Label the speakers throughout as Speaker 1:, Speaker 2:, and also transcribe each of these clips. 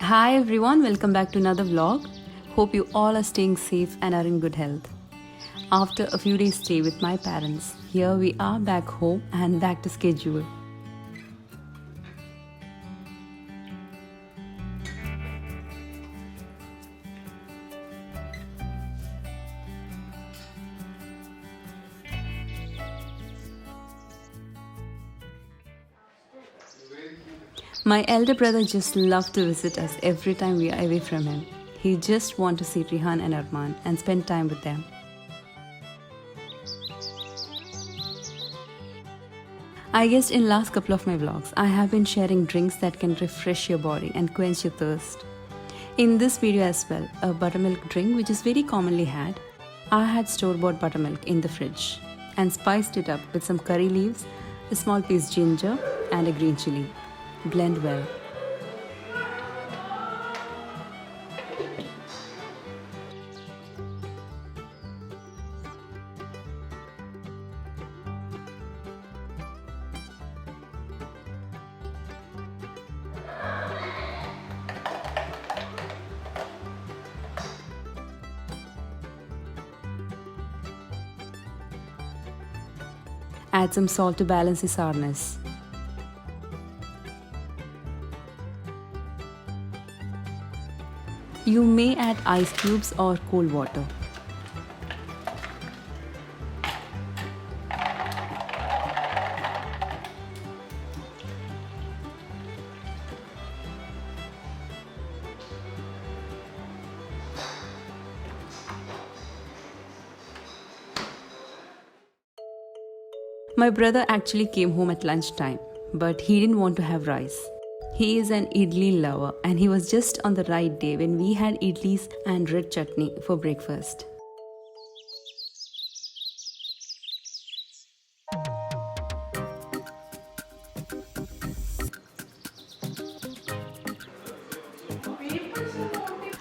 Speaker 1: Hi everyone, welcome back to another vlog. Hope you all are staying safe and are in good health. After a few days stay with my parents, here we are back home and back to schedule. My elder brother just loves to visit us every time we are away from him. He just wants to see Rehan and Armaan and spend time with them. I guess in last couple of my vlogs, I have been sharing drinks that can refresh your body and quench your thirst. In this video as well, a buttermilk drink which is very commonly had. I had store-bought buttermilk in the fridge and spiced it up with some curry leaves, a small piece ginger and a green chilli. Blend well. Add some salt to balance the sourness. You may add ice cubes or cold water. My brother actually came home at lunchtime, but he didn't want to have rice. He is an idli lover and he was just on the right day when we had idlis and red chutney for breakfast.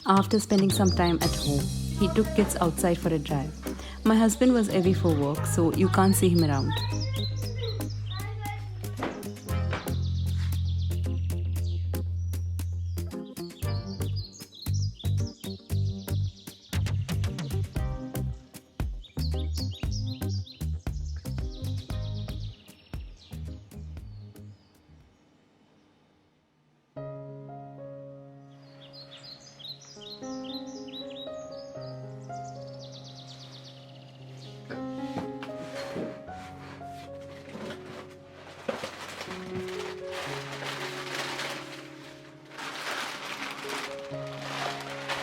Speaker 1: After spending some time at home, he took kids outside for a drive. My husband was away for work, so you can't see him around.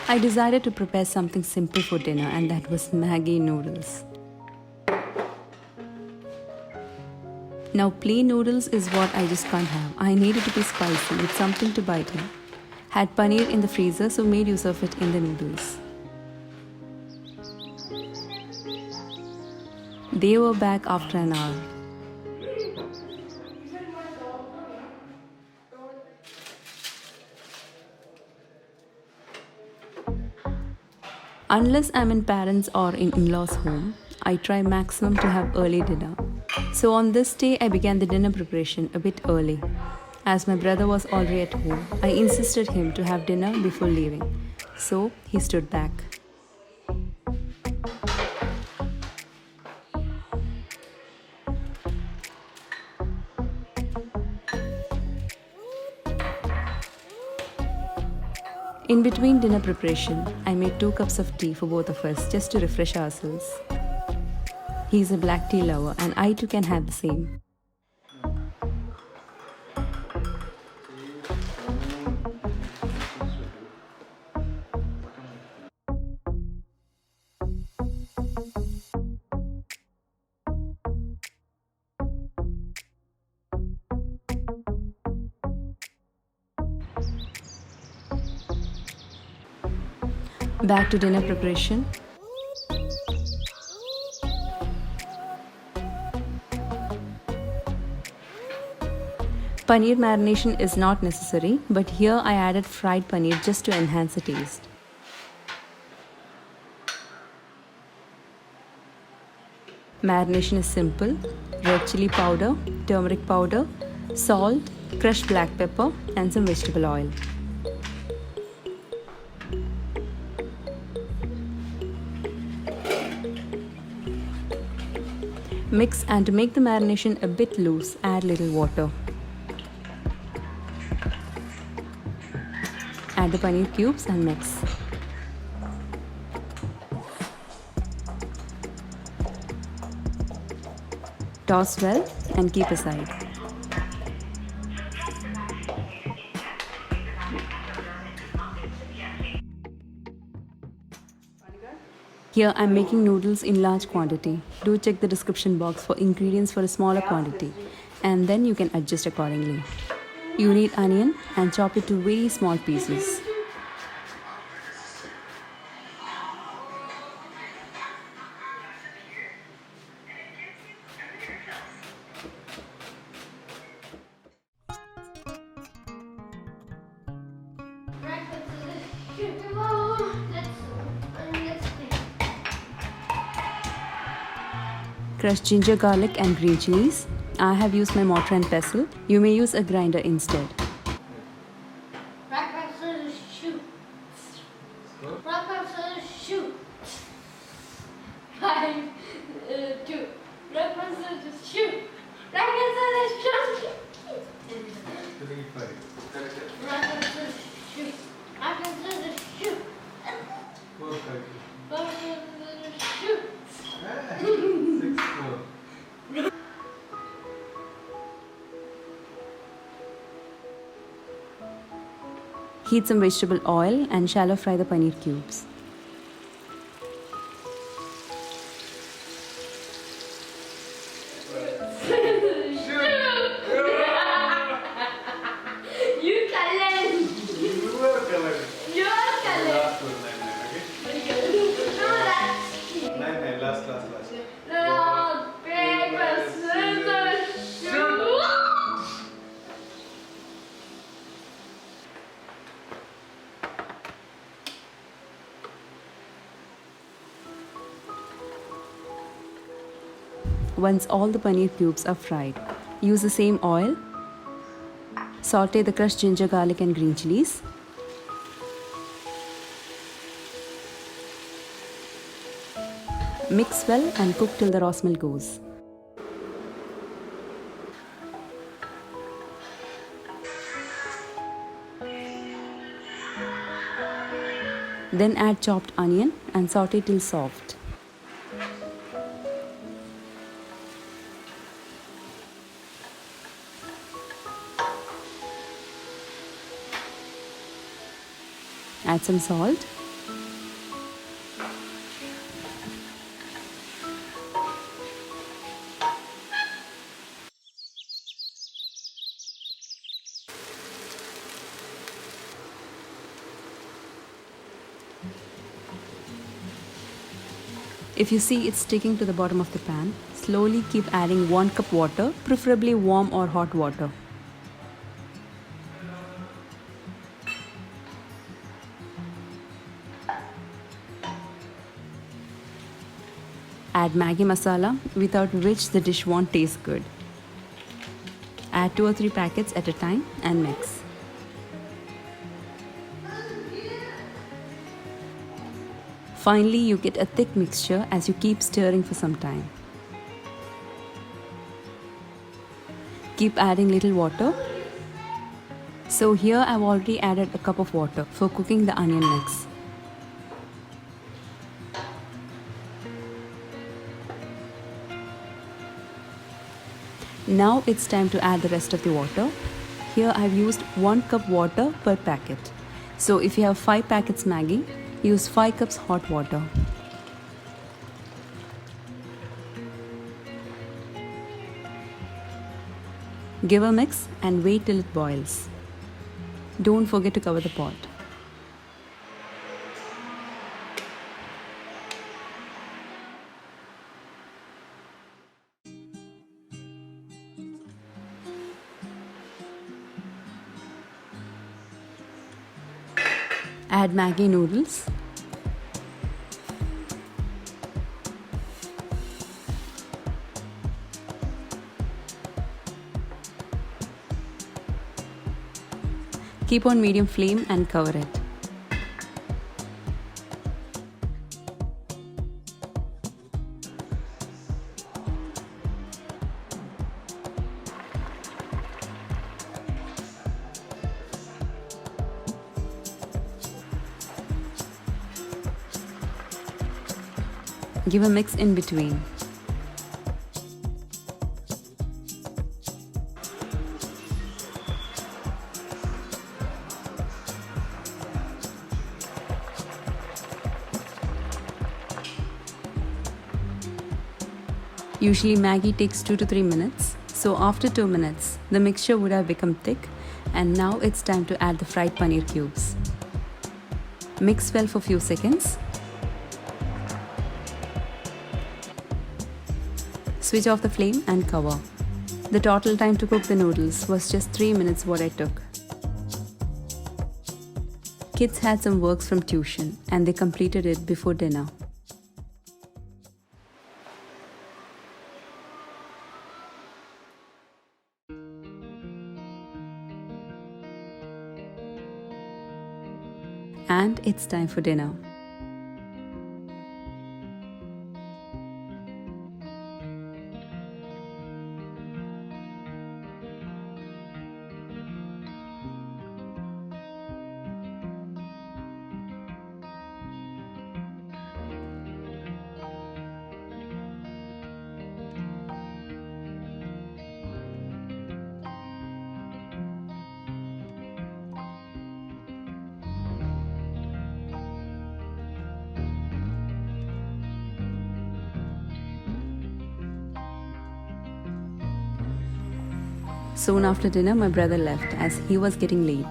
Speaker 1: I decided to prepare something simple for dinner, and that was Maggie noodles. Now plain noodles is what I just can't have. I needed to be spicy with something to bite in. Had paneer in the freezer, so made use of it in the noodles. They were back after an hour. Unless I'm in parents' or in in-laws' home, I try maximum to have early dinner. So on this day, I began the dinner preparation a bit early. As my brother was already at home, I insisted him to have dinner before leaving. So he stood back. In between dinner preparation, I made 2 cups of tea for both of us just to refresh ourselves. He's a black tea lover and I too can have the same. Back to dinner preparation. Paneer marination is not necessary, but here I added fried paneer just to enhance the taste. Marination is simple: red chili powder, turmeric powder, salt, crushed black pepper and some vegetable oil. Mix, and to make the marination a bit loose, add little water. Add the paneer cubes and mix. Toss well and keep aside. Here I'm making noodles in large quantity. Do check the description box for ingredients for a smaller quantity, and then you can adjust accordingly. You need onion and chop it to very small pieces. Crushed ginger, garlic and green chillies. I have used my mortar and pestle. You may use a grinder instead.
Speaker 2: Rock, paper, scissors, shoot. Rock, paper, scissors, shoot. 5, 2. Rock, paper, scissors, shoot. Rock, paper, scissors, shoot. Rock, paper, scissors, shoot. Rock, paper, scissors, shoot. Rock, paper, scissors, shoot.
Speaker 1: Heat some vegetable oil and shallow fry the paneer cubes.
Speaker 2: You challenge.
Speaker 3: You are colored.
Speaker 2: You are challenge.
Speaker 3: Last one, 9, 9, okay?
Speaker 2: No, that's
Speaker 3: 9, 9, last.
Speaker 2: rock, paper, scissors, shoot.
Speaker 1: Once all the paneer cubes are fried, use the same oil. Saute the crushed ginger, garlic and green chillies. Mix well and cook till the raw smell goes. Then add chopped onion and saute till soft. Add some salt. If you see it's sticking to the bottom of the pan, slowly keep adding 1 cup water, preferably warm or hot water. Add Maggie masala, without which the dish won't taste good. Add 2 or 3 packets at a time and mix. Finally, you get a thick mixture as you keep stirring for some time. Keep adding little water. So here I've already added a cup of water for cooking the onion mix. Now it's time to add the rest of the water. Here I've used 1 cup water per packet. So if you have 5 packets Maggie, use 5 cups hot water. Give a mix and wait till it boils. Don't forget to cover the pot. Add Maggie noodles. Keep on medium flame and cover it. Give a mix in between. Usually Maggie takes 2 to 3 minutes, so after 2 minutes, the mixture would have become thick, and now it's time to add the fried paneer cubes. Mix well for few seconds. Switch off the flame and cover. The total time to cook the noodles was just 3 minutes what I took. Kids had some works from tuition and they completed it before dinner. And it's time for dinner. Soon after dinner, my brother left as he was getting late.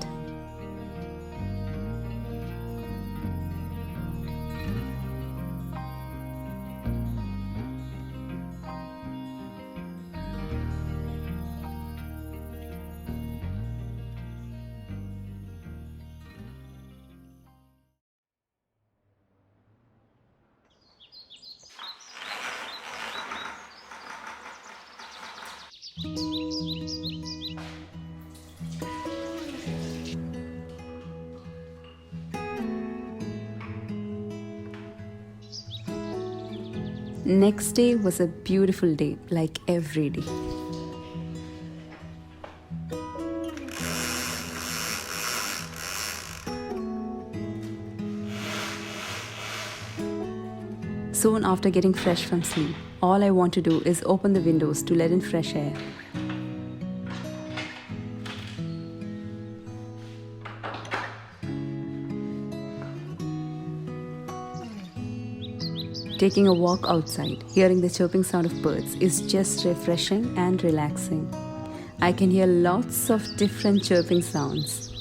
Speaker 1: Next day was a beautiful day, like every day. Soon after getting fresh from sleep, all I want to do is open the windows to let in fresh air. Taking a walk outside, hearing the chirping sound of birds is just refreshing and relaxing. I can hear lots of different chirping sounds.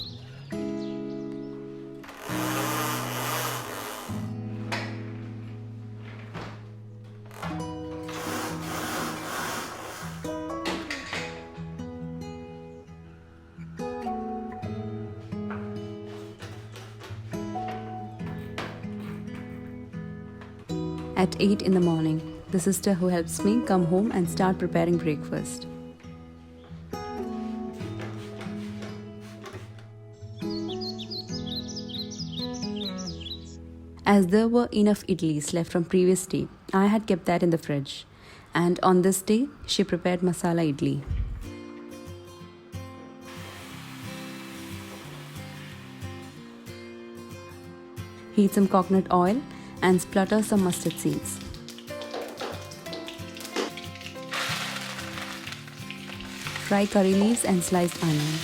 Speaker 1: At 8 in the morning, the sister who helps me come home and start preparing breakfast. As there were enough idlis left from previous day, I had kept that in the fridge. And on this day, she prepared masala idli. Heat some coconut oil and splutter some mustard seeds. Fry curry leaves and sliced onion.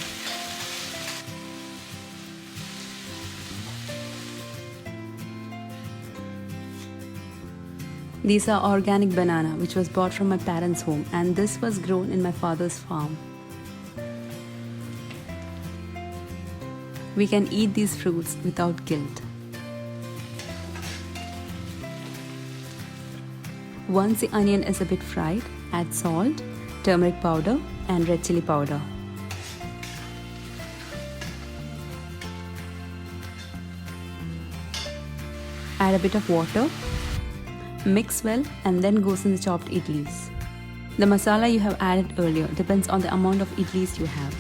Speaker 1: These are organic banana which was bought from my parents' home, and this was grown in my father's farm. We can eat these fruits without guilt. Once the onion is a bit fried, add salt, turmeric powder and red chilli powder. Add a bit of water, mix well, and then goes in the chopped idlis. The masala you have added earlier depends on the amount of idlis you have.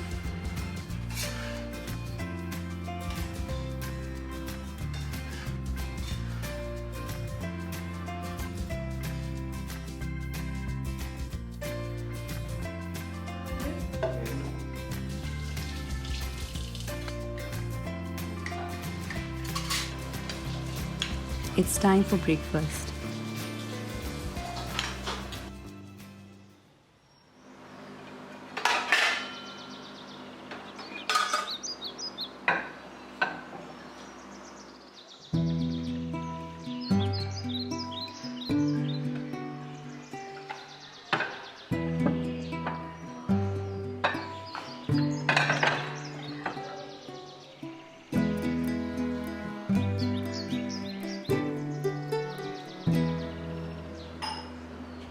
Speaker 1: It's time for breakfast.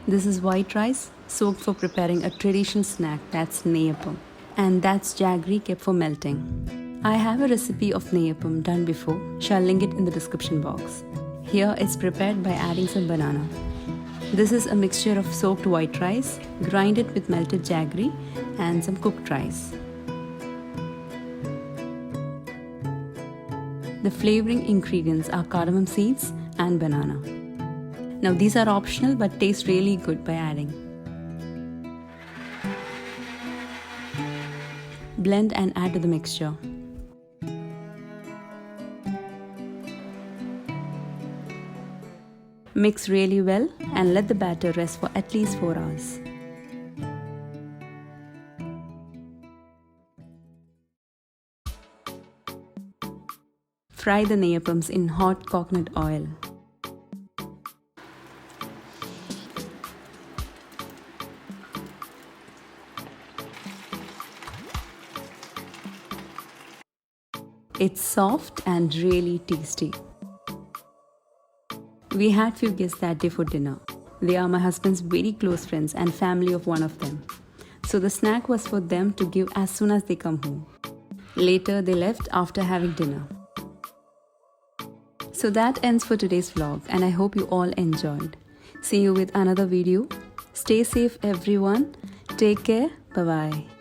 Speaker 1: This is white rice soaked for preparing a traditional snack, that's Neyyappam. And that's jaggery kept for melting. I have a recipe of Neyyappam done before, shall link it in the description box. Here it's prepared by adding some banana. This is a mixture of soaked white rice, grinded with melted jaggery and some cooked rice. The flavoring ingredients are cardamom seeds and banana. Now these are optional but taste really good by adding. Blend and add to the mixture. Mix really well and let the batter rest for at least 4 hours. Fry the Neyyappams in hot coconut oil. It's soft and really tasty. We had few guests that day for dinner. They are my husband's very close friends and family of one of them. So the snack was for them to give as soon as they come home. Later they left after having dinner. So that ends for today's vlog and I hope you all enjoyed. See you with another video. Stay safe everyone. Take care. Bye bye.